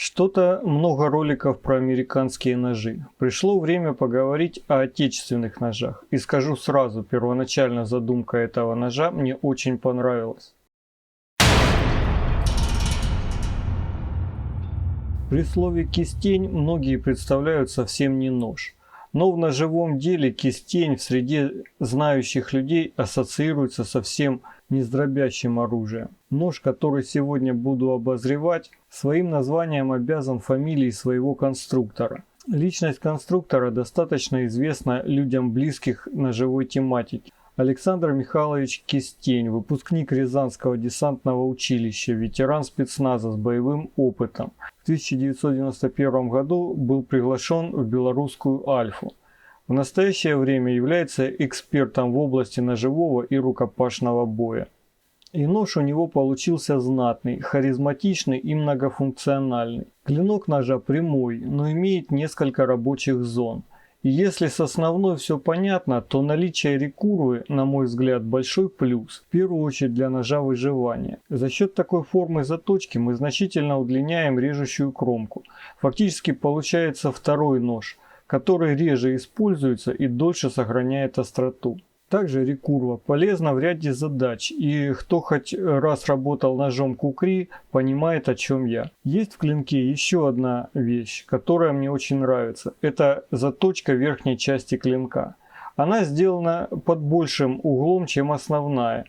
Что-то много роликов про американские ножи. Пришло время поговорить о отечественных ножах. И скажу сразу, первоначально задумка этого ножа мне очень понравилась. При слове «кистень» многие представляют совсем не нож. Но в ножевом деле кистень в среде знающих людей ассоциируется совсем не с дробящим оружием. Нож, который сегодня буду обозревать, своим названием обязан фамилии своего конструктора. Личность конструктора достаточно известна людям близких ножевой тематике. Александр Михайлович Кистень, выпускник Рязанского десантного училища, ветеран спецназа с боевым опытом. В 1991 году был приглашен в белорусскую Альфу. В настоящее время является экспертом в области ножевого и рукопашного боя. И нож у него получился знатный, харизматичный и многофункциональный. Клинок ножа прямой, но имеет несколько рабочих зон. И если с основной все понятно, то наличие рекурвы, на мой взгляд, большой плюс, в первую очередь для ножа выживания. За счет такой формы заточки мы значительно удлиняем режущую кромку. Фактически получается второй нож, который реже используется и дольше сохраняет остроту. Также рекурва полезна в ряде задач, и кто хоть раз работал ножом кукри, понимает, о чем я. Есть в клинке еще одна вещь, которая мне очень нравится. Это заточка верхней части клинка. Она сделана под большим углом, чем основная.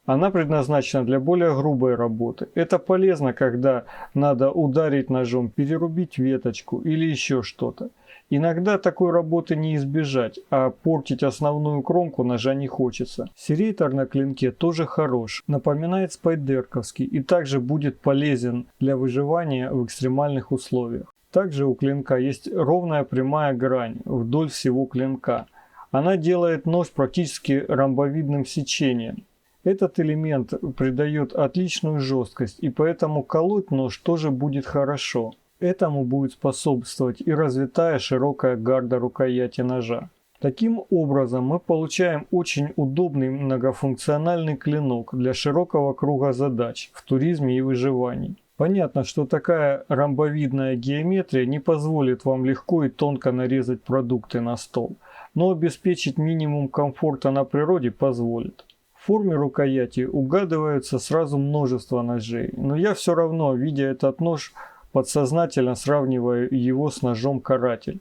Она предназначена для более грубой работы. Это полезно, когда надо ударить ножом, перерубить веточку или еще что-то. Иногда такой работы не избежать, а портить основную кромку ножа не хочется. Серейтор на клинке тоже хорош, напоминает спайдерковский и также будет полезен для выживания в экстремальных условиях. Также у клинка есть ровная прямая грань вдоль всего клинка. Она делает нож практически ромбовидным сечением. Этот элемент придает отличную жесткость, и поэтому колоть нож тоже будет хорошо. Этому будет способствовать и развитая широкая гарда рукояти ножа. Таким образом мы получаем очень удобный многофункциональный клинок для широкого круга задач в туризме и выживании. Понятно, что такая ромбовидная геометрия не позволит вам легко и тонко нарезать продукты на стол, но обеспечить минимум комфорта на природе позволит. В форме рукояти угадывается сразу множество ножей, но я все равно, видя этот нож, подсознательно сравниваю его с ножом каратель.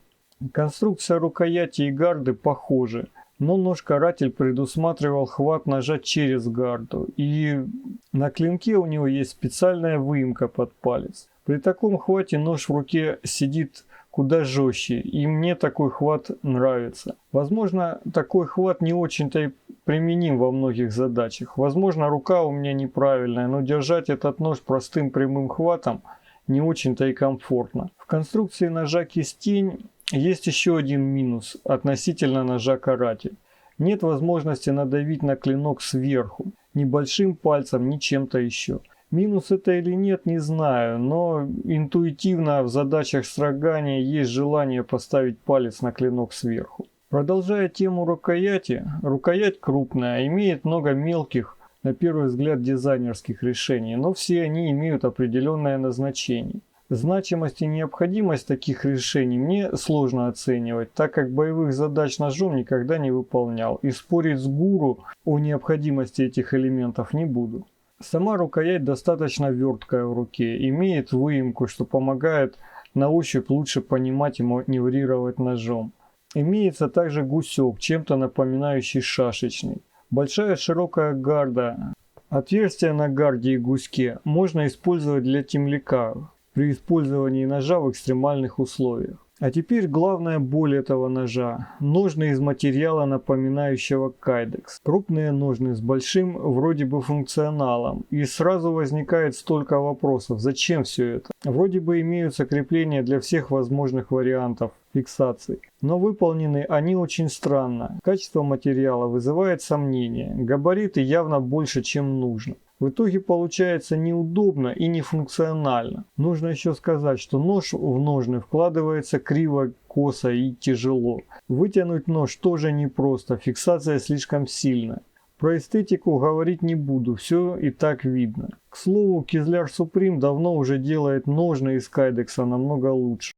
Конструкция рукояти и гарды похожи, но нож-каратель предусматривал хват ножа через гарду, и на клинке у него есть специальная выемка под палец. При таком хвате нож в руке сидит куда жестче, и мне такой хват нравится. Возможно, такой хват не очень-то и применим во многих задачах. Возможно, рука у меня неправильная, но держать этот нож простым прямым хватом не очень-то и комфортно. В конструкции ножа кистень есть еще один минус относительно ножа каратель. Нет возможности надавить на клинок сверху, ни большим пальцем, ни чем-то еще. Минус это или нет, не знаю, но интуитивно в задачах строгания есть желание поставить палец на клинок сверху. Продолжая тему рукояти, рукоять крупная, имеет много мелких, на первый взгляд, дизайнерских решений, но все они имеют определенное назначение. Значимость и необходимость таких решений мне сложно оценивать, так как боевых задач ножом никогда не выполнял, и спорить с гуру о необходимости этих элементов не буду. Сама рукоять достаточно верткая в руке, имеет выемку, что помогает на ощупь лучше понимать и маневрировать ножом. Имеется также гусек, чем-то напоминающий шашечный. Большая широкая гарда. Отверстия на гарде и гуське можно использовать для темляка при использовании ножа в экстремальных условиях. А теперь главная боль этого ножа. Ножны из материала, напоминающего кайдекс. Крупные ножны с большим вроде бы функционалом. И сразу возникает столько вопросов. Зачем все это? Вроде бы имеются крепления для всех возможных вариантов фиксации. Но выполнены они очень странно. Качество материала вызывает сомнения. Габариты явно больше, чем нужно. В итоге получается неудобно и нефункционально. Нужно еще сказать, что нож в ножны вкладывается криво, косо и тяжело. Вытянуть нож тоже непросто, фиксация слишком сильная. Про эстетику говорить не буду, все и так видно. К слову, Кизляр Supreme давно уже делает ножны из кайдекса намного лучше.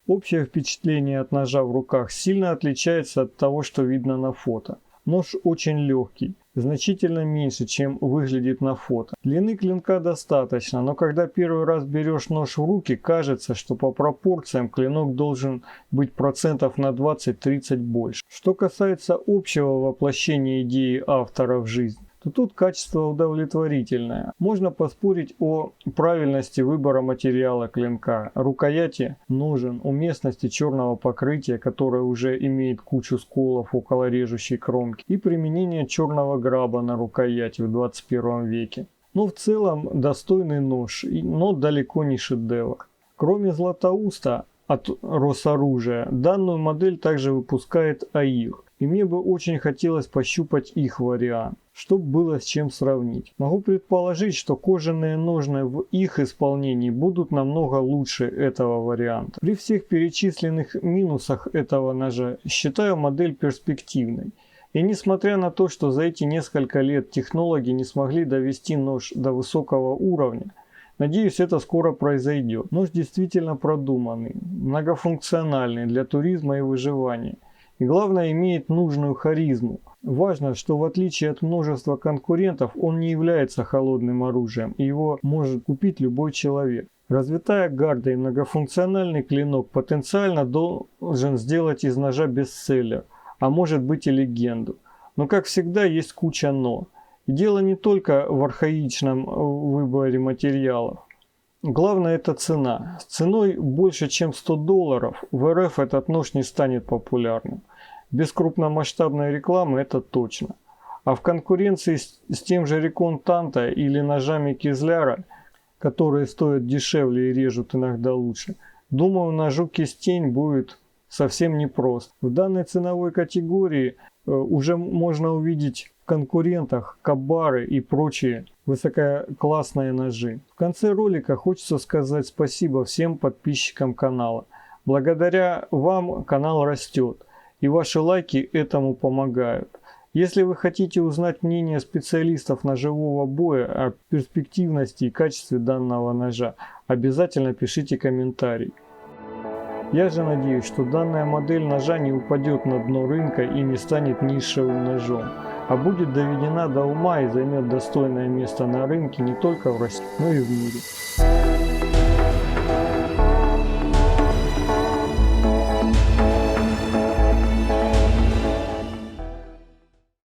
Общее впечатление от ножа в руках сильно отличается от того, что видно на фото. Нож очень легкий, значительно меньше, чем выглядит на фото. Длины клинка достаточно, но когда первый раз берешь нож в руки, кажется, что по пропорциям клинок должен быть процентов на 20-30 больше. Что касается общего воплощения идеи автора в жизнь, то тут качество удовлетворительное. Можно поспорить о правильности выбора материала клинка, рукояти ножен, уместности черного покрытия, которое уже имеет кучу сколов около режущей кромки, и применения черного граба на рукояти в 21 веке. Но в целом достойный нож, но далеко не шедевр. Кроме Златоуста от Росоружия, данную модель также выпускает АИР. И мне бы очень хотелось пощупать их вариант, чтобы было с чем сравнить. Могу предположить, что кожаные ножны в их исполнении будут намного лучше этого варианта. При всех перечисленных минусах этого ножа считаю модель перспективной. И несмотря на то, что за эти несколько лет технологи не смогли довести нож до высокого уровня, надеюсь, это скоро произойдет. Нож действительно продуманный, многофункциональный для туризма и выживания. И главное, имеет нужную харизму. Важно, что в отличие от множества конкурентов, он не является холодным оружием, и его может купить любой человек. Развитая гарда и многофункциональный клинок потенциально должен сделать из ножа бестселлер, а может быть и легенду. Но как всегда есть куча «но». И дело не только в архаичном выборе материалов. Главное, это цена. С ценой больше чем $100 в РФ этот нож не станет популярным. Без крупномасштабной рекламы это точно. А в конкуренции с тем же Recon Tanto или ножами Кизляра, которые стоят дешевле и режут иногда лучше, думаю, ножу кистень будет совсем непросто. В данной ценовой категории уже можно увидеть в конкурентах кабары и прочие высококлассные ножи. В конце ролика хочется сказать спасибо всем подписчикам канала. Благодаря вам канал растет, и ваши лайки этому помогают. Если вы хотите узнать мнение специалистов ножевого боя о перспективности и качестве данного ножа, обязательно пишите комментарий. Я же надеюсь, что данная модель ножа не упадет на дно рынка и не станет нишевым ножом, а будет доведена до ума и займет достойное место на рынке не только в России, но и в мире.